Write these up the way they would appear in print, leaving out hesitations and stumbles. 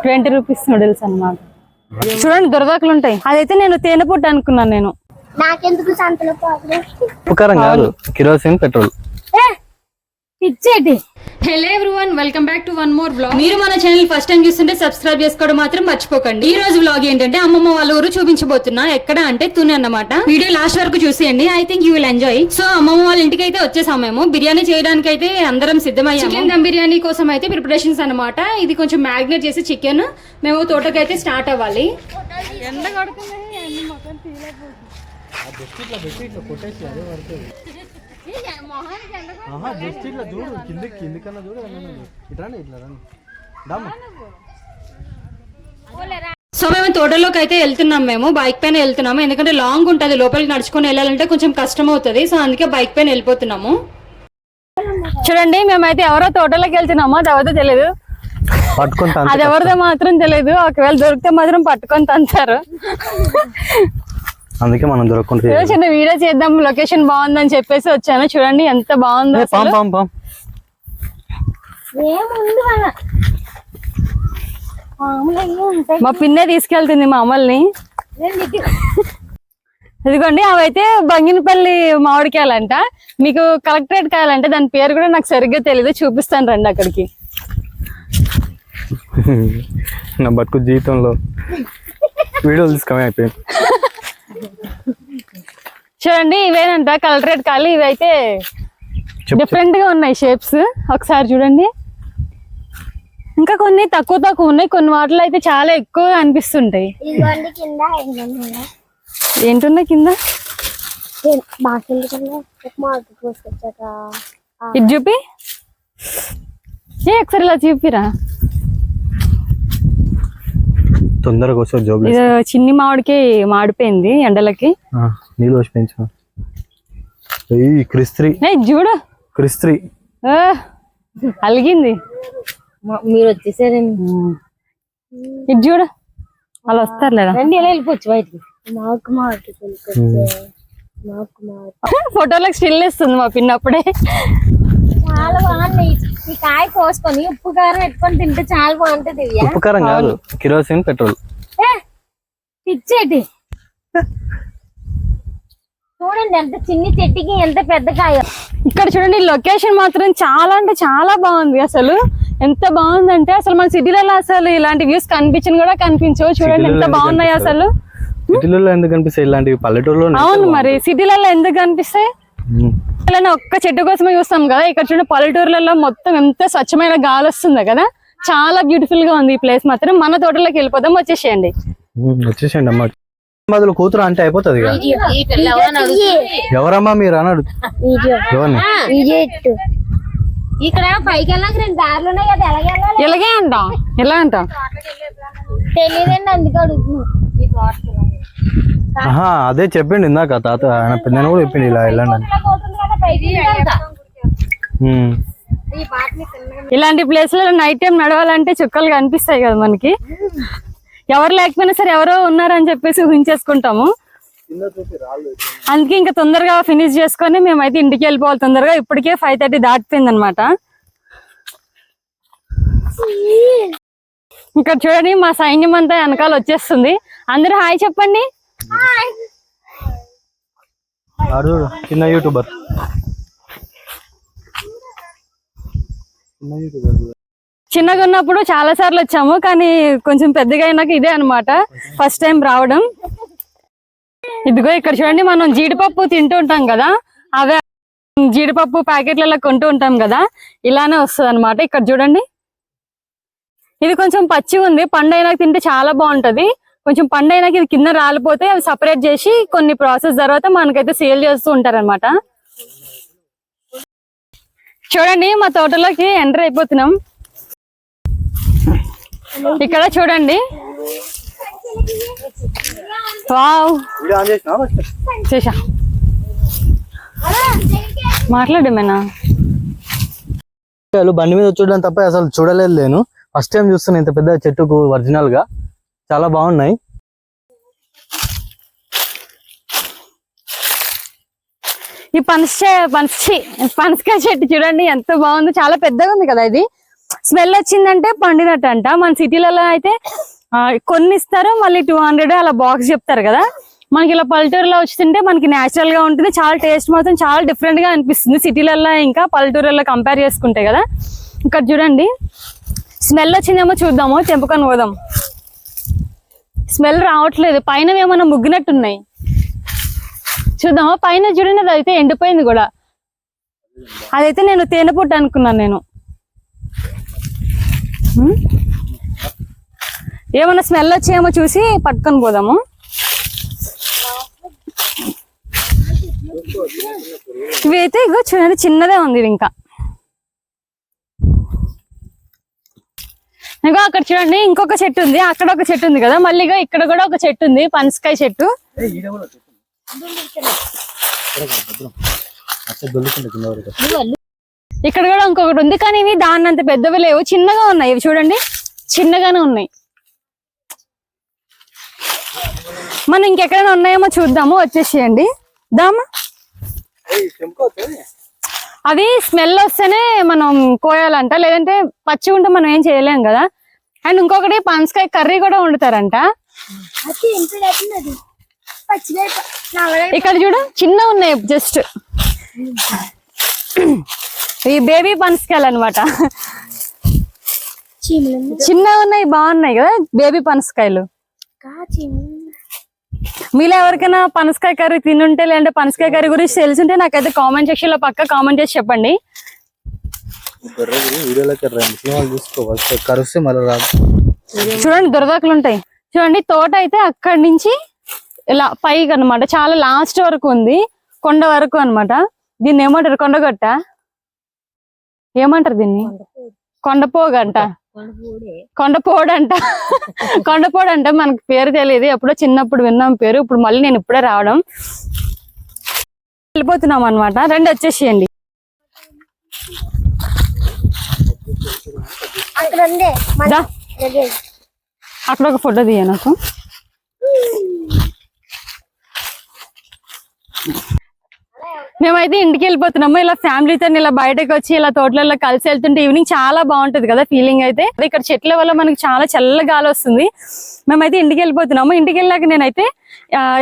20 rupees noodles అన్నమాట. చూడండి దొరదాకులు ఉంటాయి. అదైతే నేను తేనె పుట్టు అనుకున్నాను. నేను నాకెందుకు సంతలో ఉపకారం కాదు, కిరోసిన్ పెట్రోల్ ఇచ్చేటి. Hello everyone, welcome back to one more vlog. మీరు మన ఛానల్ ఫస్ట్ టైం చూస్తుంటే సబ్స్క్రైబ్ చేసుకోవడం మాత్రం మర్చిపోకండి. ఈ రోజు వ్లాగ్ ఏంటంటే అమ్మమ్మ వాళ్ళ ఊరు చూపించబోతున్నా. ఎక్కడ అంటే తుని అన్నమాట. వీడియో లాస్ట్ వరకు చూసేయండి. I think you will enjoy. So అమ్మమ్మ వాళ్ళ ఇంటికి అయితే వచ్చేసాము. మేము బిర్యానీ చేయడానికి అయితే అందరం సిద్ధమయ్యాము. చికెన్ దమ్ బిర్యానీ కోసం అయితే ప్రిపరేషన్స్ అన్నమాట. ఇది కొంచెం మ్యాగ్నేట్ చేసి చికెన్ మేము తోటకైతే స్టార్ట్ అవ్వాలి. సో మేము తోటలోకి అయితే వెళ్తున్నాం. మేము బైక్ పైన వెళ్తున్నాము, ఎందుకంటే లాంగ్ ఉంటది, లోపలికి నడుచుకొని వెళ్ళాలంటే కొంచెం కష్టం అవుతుంది. సో అందుకే బైక్ పైన వెళ్ళిపోతున్నాము. చూడండి మేమైతే ఎవరో తోటలోకి వెళ్తున్నామో అది ఎవరిదో తెలియదు, అది ఎవరిదో మాత్రం తెలియదు. ఒకవేళ దొరికితే మాత్రం పట్టుకొని తంతారు. అందుకే మనం దొరకకుండా చిన్న వీడియో చేద్దాం, లొకేషన్ బాగుందని చెప్పేసి వచ్చాను. చూడండి ఎంత బాగుందో. మా పిన్నే తీసుకెళ్తుంది మా అమ్మల్ని. ఇదిగోండి అవైతే బంగినపల్లి మామిడికాయలంట. మీకు కలెక్టరేట్ కాయాలంటే దాని పేరు కూడా నాకు సరిగ్గా తెలియదు, చూపిస్తాను రండి అక్కడికి. నా బతుకు జీవితంలో వీడియోలు తీసుకొని అయిపోయింది. చూడండి ఇవేనంట కలెక్టరేట్ కాయలు. ఇవైతే డిఫరెంట్ గా ఉన్నాయి షేప్స్, ఒకసారి చూడండి. ఇంకా కొన్ని తక్కువ ఉన్నాయి, కొన్ని వాటిలో అయితే చాలా ఎక్కువ అనిపిస్తుంటాయి. ఏంటున్నాయి కింద? ఇది చూపి ఒకసారి ఇలా చూపిరా. తొందరగా చిన్ని మామిడికి మాడిపోయింది ఎండలకి. నీళ్ళు వచ్చి పెంచు. చూడు క్రిస్త్రీ అలిగింది. మీరు వచ్చేసారండి. ఇది చూడు వాళ్ళు వస్తారు లేదా, ఇలా వెళ్ళిపోవచ్చు బయటికి. ఫోటోలకు స్టిల్ ఇస్తుంది మా పిన్నప్పుడే. చాలా బాగున్నాయి. ఈ కాయ కోసుకొని ఉప్పు కారం పెట్టుకొని తింటే చాలా బాగుంటది. ఉప్పు కారం కాదు, కిరోసిన్ పెట్రోల్. ఇచ్చేటి. చూడండి ఎంత చిన్ని చెట్టుకి ఎంత పెద్ద కాయ. ఇక్కడ చూడండి లొకేషన్ మాత్రం చాలా అంటే చాలా బాగుంది. అసలు ఎంత బాగుందంటే అసలు మన సిటీలలో అసలు ఇలాంటి వ్యూస్ కనిపించని కూడా కనిపించవు. చూడండి ఎంత బాగున్నాయి అసలు. సిటీలలో ఎందుకు కనిపిస్తాయి ఇలాంటివి, పల్లెటూరులో. అవును మరి సిటీలలో ఎందుకు కనిపిస్తాయి? ఒక్క చెట్టు కోసమే చూస్తాం కదా. ఇక్కడ చూడండి పల్లెటూర్లలో మొత్తం ఎంత స్వచ్ఛమైన గాలి వస్తుంది కదా. చాలా బ్యూటిఫుల్ గా ఉంది ఈ ప్లేస్ మాత్రం. మన తోటలోకి వెళ్ళిపోదాం, వచ్చేసేయండి. అమ్మ బదులు కూతురు అంటే అయిపోతుంది. ఎవరమ్మా మీరు అన్నాడు. ఇక్కడ పైకి వెళ్ళాక 2 దారులు ఉన్నాయి కదా, ఎలాగే అంటాం. ఎలా అంటాం తెలియదండి, అందుకే అడుగుతున్నాం. అదే చెప్పిండు ఇందాక తాత, ఆయన పెద్ద కూడా చెప్పిండు ఇలా వెళ్ళండి. ఇలాంటి ప్లేస్ లో నైట్ టైం నడవాలంటే చుక్కలు కనిపిస్తాయి కదా మనకి. ఎవరు లేకపోయినా సరే ఎవరో ఉన్నారని చెప్పేసి ఊహించేసుకుంటాము. అందుకే ఇంకా తొందరగా ఫినిష్ చేసుకొని మేమైతే ఇంటికి వెళ్ళిపోవాలి తొందరగా. ఇప్పటికే 5:30 దాటిపోయింది అనమాట. ఇక్కడ చూడండి మా సైన్యం అంతా వెనకాల వచ్చేస్తుంది. అందరూ హాయ్ చెప్పండి. చిన్న యూట్యూబర్. చిన్నగా ఉన్నప్పుడు చాలా సార్లు వచ్చాము, కానీ కొంచెం పెద్దగా అయినాక ఇదే అనమాట ఫస్ట్ టైం రావడం. ఇదిగో ఇక్కడ చూడండి మనం జీడిపప్పు తింటూ ఉంటాం కదా, అవే జీడిపప్పు ప్యాకెట్లలో కొంటూ ఉంటాం కదా, ఇలానే వస్తుంది అనమాట. ఇక్కడ చూడండి ఇది కొంచెం పచ్చి ఉంది, పండైనాక తింటే చాలా బాగుంటది. కొంచెం పండైనాక ఇది కింద రాలిపోతే అవి సపరేట్ చేసి కొన్ని ప్రాసెస్ తర్వాత మనకైతే సేల్ చేస్తూ ఉంటారు అనమాట. చూడండి మా తోటలోకి ఎంటర్ అయిపోతున్నాం. ఇక్కడ చూడండి వావ్ చేసా మాట్లాడమేనా. బండి మీద చూడడం తప్ప అసలు చూడలేదు నేను. ఫస్ట్ టైం చూస్తున్నా ఇంత పెద్ద చెట్టుకు ఒరిజినల్ గా. చాలా బాగున్నాయి. ఈ పనసకాయ చెట్టు చూడండి ఎంత బాగుంది, చాలా పెద్దగా ఉంది కదా ఇది. స్మెల్ వచ్చిందంటే పండినట్టు అంట. మన సిటీలలో అయితే కొన్ని ఇస్తారు, మళ్ళీ 200 అలా బాక్స్ చెప్తారు కదా. మనకి ఇలా పల్లెటూరులో వచ్చింటే మనకి నేచురల్ గా ఉంటుంది, చాలా టేస్ట్ మాత్రం చాలా డిఫరెంట్ గా అనిపిస్తుంది సిటీలలో ఇంకా పల్లెటూరులో కంపేర్ చేసుకుంటే కదా. ఇక్కడ చూడండి స్మెల్ వచ్చిందేమో చూద్దాము, తెంపుకొని పోదాం. స్మెల్ రావట్లేదు, పైన ఏమన్నా ముగ్గినట్టున్నాయి చూద్దామా. పైన చూడండి అది అయితే ఎండిపోయింది కూడా, అదైతే నేను తేనె పుట్టు అనుకున్నాను నేను. ఏమన్నా స్మెల్ వచ్చేమో చూసి పట్టుకొని పోదాము. ఇవి అయితే ఇగో చూడండి చిన్నదే ఉంది ఇది ఇంకా. ఇంకా అక్కడ చూడండి ఇంకొక చెట్టు ఉంది, అక్కడ ఒక చెట్టు ఉంది కదా, మళ్ళీ ఇక్కడ కూడా ఒక చెట్టు ఉంది, పనసకాయ చెట్టు. ఇక్కడ కూడా ఇంకొకటి ఉంది, కానీ ఇవి దాన్ని అంత పెద్దవి లేవు, చిన్నగా ఉన్నాయి. ఇవి చూడండి చిన్నగానే ఉన్నాయి. మనం ఇంకెక్కడైనా ఉన్నాయేమో చూద్దాము, వచ్చేసేయండి దామా. అది స్మెల్ వస్తేనే మనం కోయాలంట, లేదంటే పచ్చి ఉంటే మనం ఏం చేయలేం కదా. అండ్ ఇంకొకటి పనసకాయ కర్రీ కూడా వండుతారంట. ఇక్కడ చూడు చిన్న ఉన్నాయి, జస్ట్ ఈ బేబీ పనసకాయలు అనమాట, చిన్నగా ఉన్నాయి, బాగున్నాయి కదా బేబీ పనసకాయలు. మీలో ఎవరికైనా పనసకాయ కర్రీ తినుంటే లేదంటే పనసకాయ కర్రీ గురించి తెలుసుంటే నాకైతే కామెంట్ సెక్షన్ లో పక్క కామెంట్ చేసి చెప్పండి. చూడండి దొరదాకులు ఉంటాయి. చూడండి తోట అయితే అక్కడి నుంచి ఇలా పైకి అనమాట, చాలా లాస్ట్ వరకు ఉంది, కొండ వరకు అనమాట. దీన్ని ఏమంటారు, కొండగొట్ట ఏమంటారు దీన్ని, కొండపోగంట, కొండపోడంట, కొండపోడంట. మనకు పేరు తెలియదు, ఎప్పుడో చిన్నప్పుడు విన్నాం పేరు, ఇప్పుడు మళ్ళీ నేను ఇప్పుడే రావడం. వెళ్ళిపోతున్నాం అనమాట, రండి వచ్చేసేయండి. అక్కడ ఒక ఫోటో తీయ నాకు. మేమైతే ఇంటికి వెళ్ళిపోతున్నాము. ఇలా ఫ్యామిలీతో ఇలా బయటకు వచ్చి ఇలా తోటలలో కలిసి వెళ్తుంటే ఈవినింగ్ చాలా బాగుంటది కదా ఫీలింగ్ అయితే. ఇక్కడ చెట్ల వల్ల మనకి చాలా చల్ల గాలి వస్తుంది. మేమైతే ఇంటికి వెళ్ళిపోతున్నాము. ఇంటికి వెళ్ళాక నేనైతే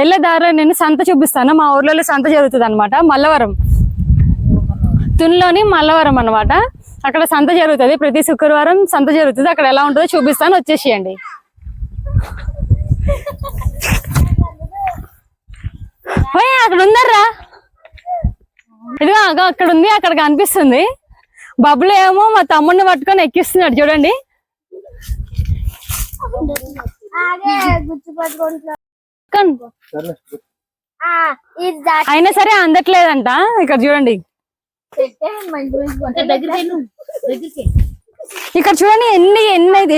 వెళ్ళే దారిలో నేను సంత చూపిస్తాను. మా ఊర్లలో సంత జరుగుతుంది అనమాట, మల్లవరం, తునిలోని మల్లవరం అనమాట. అక్కడ సంత జరుగుతుంది, ప్రతి శుక్రవారం సంత జరుగుతుంది. అక్కడ ఎలా ఉంటుందో చూపిస్తాను, వచ్చేసేయండి. అక్కడ ఉందర్రా, ఇదిగో అక్కడ ఉంది, అక్కడ కనిపిస్తుంది. బబ్బులు ఏమో మా తమ్ముడిని పట్టుకొని ఎక్కిస్తున్నాడు చూడండి. అయినా సరే అందట్లేదంట. ఇక్కడ చూడండి, ఇక్కడ చూడండి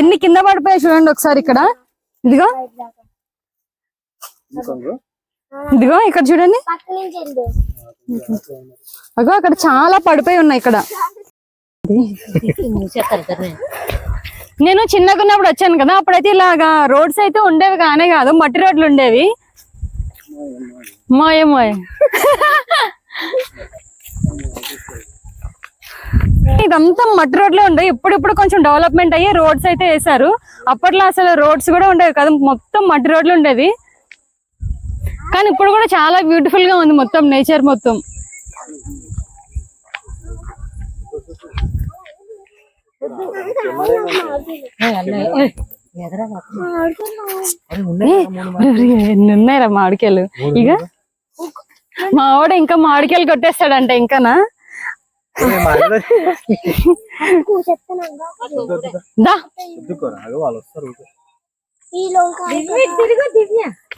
ఎన్ని కింద పడిపోయాయి చూడండి ఒకసారి. ఇక్కడ ఇదిగో ఇదిగో ఇక్కడ చూడండి, అగో అక్కడ చాలా పడిపోయి ఉన్నాయి. ఇక్కడ నేను చిన్నగా ఉన్నప్పుడు వచ్చాను కదా, అప్పుడైతే ఇలాగా రోడ్స్ అయితే ఉండేవి కానే కాదు, మట్టి రోడ్లు ఉండేవి. మోయ్ ఇదంతా మట్టి రోడ్లే ఉండేవి. ఇప్పుడు కొంచెం డెవలప్మెంట్ అయ్యి రోడ్స్ అయితే వేసారు. అప్పట్లో అసలు రోడ్స్ కూడా ఉండేవి కదా, మొత్తం మట్టి రోడ్లు ఉండేవి. కానీ ఇప్పుడు కూడా చాలా బ్యూటిఫుల్ గా ఉంది మొత్తం నేచర్ మొత్తం. ఎన్ని ఉన్నాయిరా మామిడికాయలు. ఇక మా ఆవిడ ఇంకా మామిడికాయలు కొట్టేస్తాడంట. ఇంకానా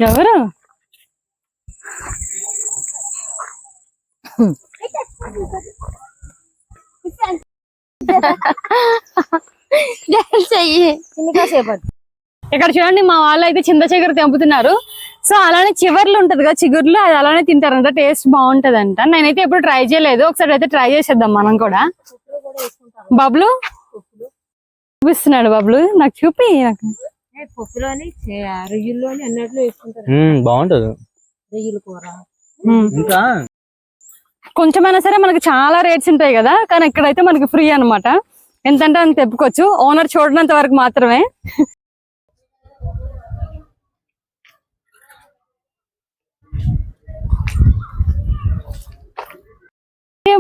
ఎవరు ఇక్కడ చూడండి, మా వాళ్ళు అయితే చింత చిగురు తెంపుతున్నారు. సో అలానే చివర్లు ఉంటది కదా చిగుర్లు, అది అలానే తింటారంట, టేస్ట్ బాగుంటది అంట. నేనైతే ఎప్పుడు ట్రై చేయలేదు, ఒకసారి అయితే ట్రై చేసేద్దాం మనం కూడా. బబ్లు చూపిస్తున్నాడు, బబ్లు నాకు చూపి. నాకు బాగుంటది కొంచెమైనా సరే మనకి చాలా రేట్స్ ఉంటాయి కదా, కానీ ఇక్కడైతే మనకి ఫ్రీ అనమాట. ఎంతంటే అంత తెప్పుకోవచ్చు, ఓనర్ చూడనంత వరకు మాత్రమే.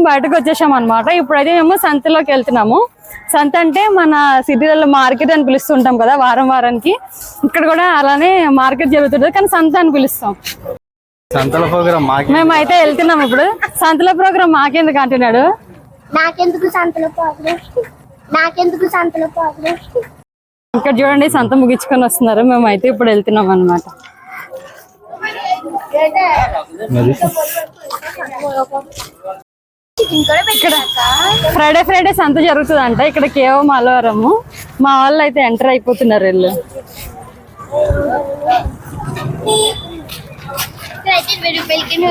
బయటకు వచ్చేసాం అనమాట. ఇప్పుడైతే మేము సంతలోకి వెళ్తున్నాము. సంత అంటే మన సిటీలలో మార్కెట్ అని పిలుస్తుంటాం కదా వారం వారానికి, ఇక్కడ కూడా అలానే మార్కెట్ జరుగుతుంటది కానీ సంత అని పిలుస్తాం. సంతల ప్రోగ్రామ్ మేమైతే వెళ్తున్నాం ఇప్పుడు. సంతల ప్రోగ్రామ్ మాకెందుకు అంటున్నాడు. ఇక్కడ చూడండి సంత ముగించుకొని వస్తున్నారు. మేమైతే ఇప్పుడు వెళ్తున్నాం అనమాట. ఇక్కడ ఫ్రైడే సంత జరుగుతుందంట. ఇక్కడ కేవలం మలవరము. మా వాళ్ళు అయితే ఎంటర్ అయిపోతున్నారు వీళ్ళు.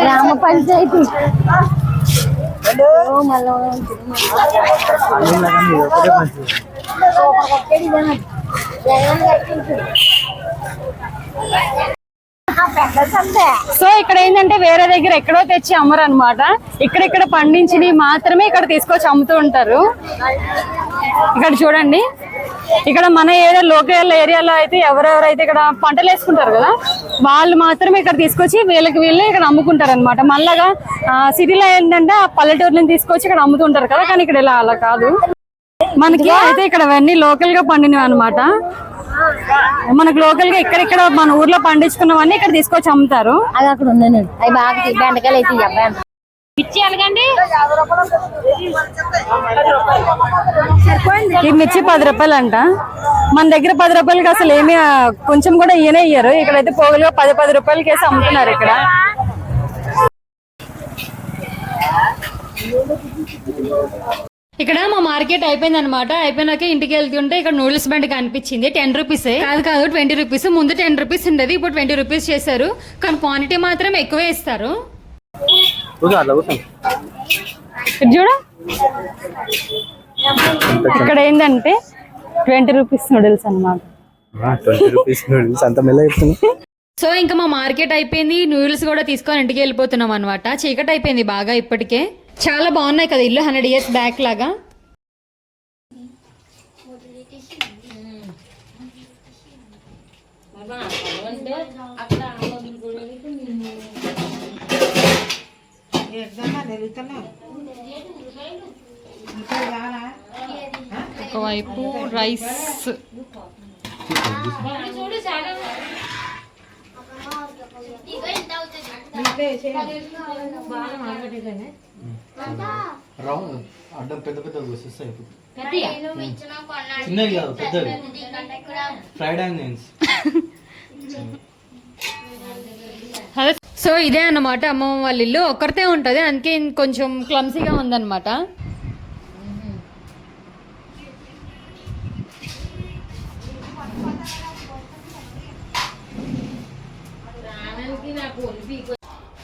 గ్రామ పంచాయతీ సో ఇక్కడ ఏంటంటే వేరే దగ్గర ఎక్కడో తెచ్చి అమ్మరు అనమాట. ఇక్కడిక్కడ పండించినవి మాత్రమే ఇక్కడ తీసుకొచ్చి అమ్ముతూ ఉంటారు. ఇక్కడ చూడండి, ఇక్కడ మన ఏరియా లోకల్ ఏరియాలో అయితే ఎవరెవరైతే ఇక్కడ పంటలు వేసుకుంటారు కదా వాళ్ళు మాత్రమే ఇక్కడ తీసుకొచ్చి వీళ్ళే ఇక్కడ అమ్ముకుంటారు అనమాట. మళ్ళాగా సిటీలో ఏంటంటే ఆ పల్లెటూరుని తీసుకొచ్చి ఇక్కడ అమ్ముతుంటారు కదా, కానీ ఇక్కడ ఇలా అలా కాదు. మనకి అయితే ఇక్కడ అవన్నీ లోకల్ గా పండినవి అనమాట. మనకు లోకల్ గా ఇక్కడ మన ఊర్లో పండించుకున్నవన్నీ ఇక్కడ తీసుకొచ్చి అమ్ముతారు. అది అక్కడ ఉన్నాను. అవి బాగా బెండకాయలు అయితే మిర్చి అలాగండి. ఈ మిర్చి 10 రూపాయలు అంట. మన దగ్గర 10 రూపాయలకి అసలు ఏమి కొంచెం కూడా ఈయనే ఇయ్యరు. ఇక్కడైతే పోగులుగా 10 రూపాయలకి వేసి అమ్ముతున్నారు ఇక్కడ. ఇక్కడ మా మార్కెట్ అయిపోయింది అనమాట. అయిపోయినాక ఇంటికి వెళ్తుంటే ఇక్కడ నూడిల్స్ బండి కనిపించింది. 10 రూపీసే కాదు 20 రూపీస్. ముందు 10 రూపీస్ ఉండేది, ఇప్పుడు 20 రూపీస్ చేశారు. కానీ క్వాంటిటీ మాత్రం ఎక్కువే ఇస్తారు. చూడ ఇక్కడ ఏంటంటే 20 రూపీస్ నూడిల్స్ అనమాట. సో ఇంకా మా మార్కెట్ అయిపోయింది. నూడిల్స్ కూడా తీసుకొని ఇంటికి వెళ్ళిపోతున్నాం అనమాట. చీకటి అయిపోయింది బాగా. ఇప్పటికే చాలా బాగున్నాయి కదా ఇల్లు 100 years బ్యాక్ లాగా. ఒకవైపు రైస్, అడ్డం పెద్ద పెద్ద చిన్నవి కాదు పెద్దవి ఫ్రైడ్ ఆనియన్స్. సో ఇదే అన్నమాట అమ్మమ్మ వాళ్ళ ఇల్లు. ఒక్కరితే ఉంటుంది, అందుకే కొంచెం క్లమ్సీగా ఉందన్నమాట.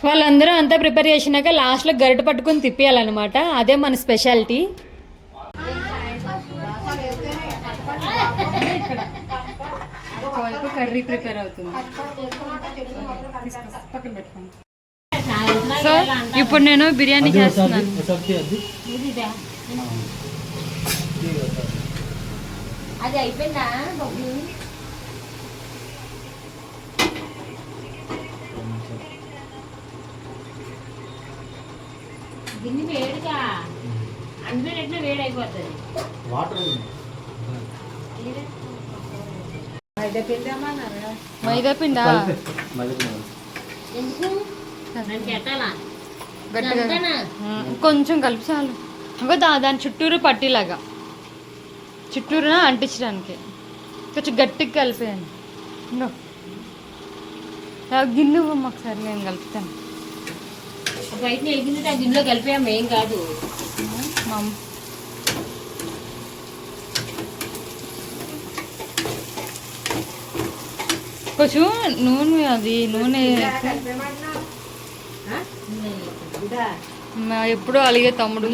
వాళ్ళందరూ అంతా ప్రిపేర్ చేసినాక లాస్ట్లో గరిట పట్టుకుని తిప్పేయాలన్నమాట. అదే మన స్పెషాలిటీ. కర్రీ ప్రిపేర్ అవుతుంది. సో ఇప్పుడు నేను బిర్యానీ చేస్తున్నాను. అది అయిపోయిందా గిన్నె వేడిగా అందులో వేడి అయిపోతుంది. మైదా పిండా కొంచెం కలిపి చాలు. ఇంకో దాని చుట్టూరు పట్టిలాగా చుట్టూరున అంటించడానికి కొంచెం గట్టిగా కలిపేయండి. గిన్నె ఒకసారి నేను కలుపుతాను. బయట వెలిగింది ఆ గిన్నెలో కలిపాము, ఏం కాదు. కొంచెం నూనె, అది నూనె ఎప్పుడు అలిగే తమ్ముడు.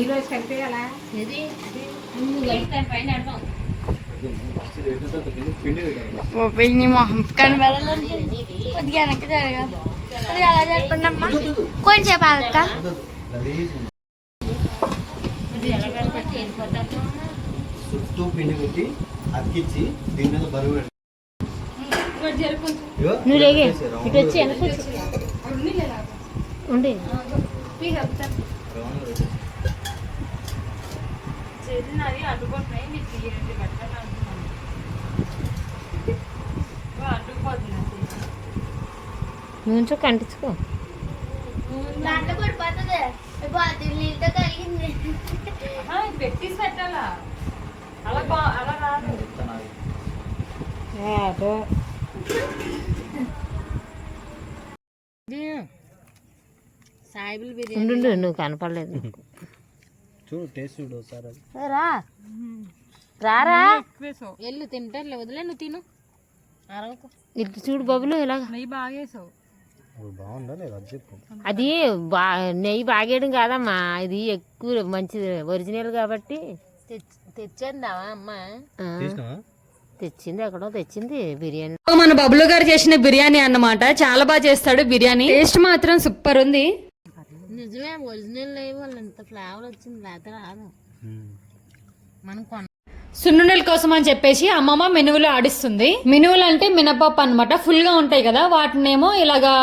కొంచెం అక్క చుట్టూ పిండి పెట్టి అతికిచ్చి దీని మీద బరువు పెట్టి నువ్వు లేగే ఇటు వచ్చి వెనక ఉండి నుంచో కంటించుకో పెట్టేసి పెట్టాలా అలా అలా రాదు. సాయిబుల్ బిర్యానీ నువ్వు కనపడలేదు చూడు టేస్ట్ చూడు ఒకసారి రారా ఎల్లు తింటారులే వదిలే నువ్వు తిను ఇటు చూడు బబులు ఇలాగ నెయ్యి బాగేసావు. బాగుందా లేదా అది చెప్పు. అది నెయ్యి బాగేయడం కాదమ్మా ఇది ఎక్కువ మంచిది ఒరిజినల్ కాబట్టి తెచ్చిందావా అమ్మ తెచ్చింది ఎక్కడో తెచ్చింది బిర్యానీ. మన బబ్లు గారు చేసిన బిర్యానీ అన్నమాట. చాలా బాగా చేస్తాడు బిర్యానీ. టేస్ట్ మాత్రం సూపర్ ఉంది. నిజమే ఒరిజినల్ నెయ్యి వాళ్ళు ఎంత ఫ్లేవర్ వచ్చింది లేకపోతే రాదు. మనం సున్నుండల కోసం అని చెప్పేసి అమ్మమ్మ మినువులు ఆడిస్తుంది. మినువులు అంటే మినపప్పు అనమాట. ఫుల్ గా ఉంటాయి కదా, వాటినేమో ఇలాగా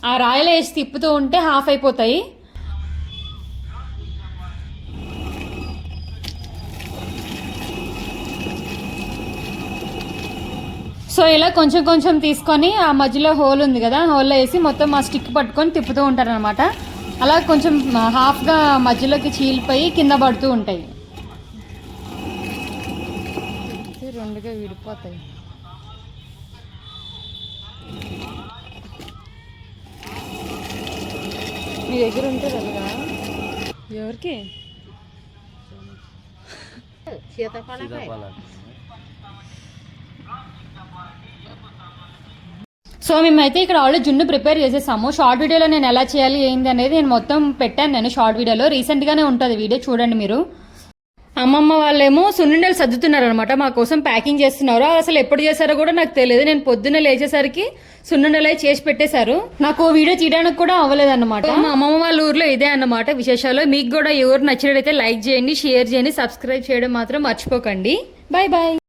ఆ రాయిలో వేసి తిప్పుతూ ఉంటే హాఫ్ అయిపోతాయి. సో ఇలా కొంచెం కొంచెం తీసుకొని ఆ మధ్యలో హోల్ ఉంది కదా, హోల్లో వేసి మొత్తం ఆ స్టిక్ పట్టుకొని తిప్పుతూ ఉంటారు అనమాట. అలా కొంచెం హాఫ్గా మధ్యలోకి చీలిపోయి కింద పడుతూ ఉంటాయి. రెండుగా విడిపోతాయి. మీ దగ్గర ఉంటే కదా ఎవరికి సీతాఫలం సో మేమైతే ఇక్కడ ఆల్రెడీ జున్ను ప్రిపేర్ చేసేసాము. షార్ట్ వీడియోలో నేను ఎలా చేయాలి ఏంది అనేది నేను మొత్తం పెట్టాను. నేను షార్ట్ వీడియోలో రీసెంట్గానే ఉంటుంది వీడియో, చూడండి మీరు. అమ్మమ్మ వాళ్ళేమో సున్నుండలు సర్దుతున్నారు అనమాట, మా కోసం ప్యాకింగ్ చేస్తున్నారు. అసలు ఎప్పుడు చేశారో కూడా నాకు తెలియదు. నేను పొద్దున్న లేచేసరికి సున్నుండలు చేసి పెట్టేశారు. నాకు వీడియో తీయడానికి కూడా అవ్వలేదు అనమాట. మా అమ్మమ్మ వాళ్ళ ఊర్లో ఇదే అన్నమాట విశేషాలు. మీకు కూడా ఎవరు నచ్చినట్లయితే లైక్ చేయండి, షేర్ చేయండి, సబ్స్క్రైబ్ చేయడం మాత్రం మర్చిపోకండి. Bye bye.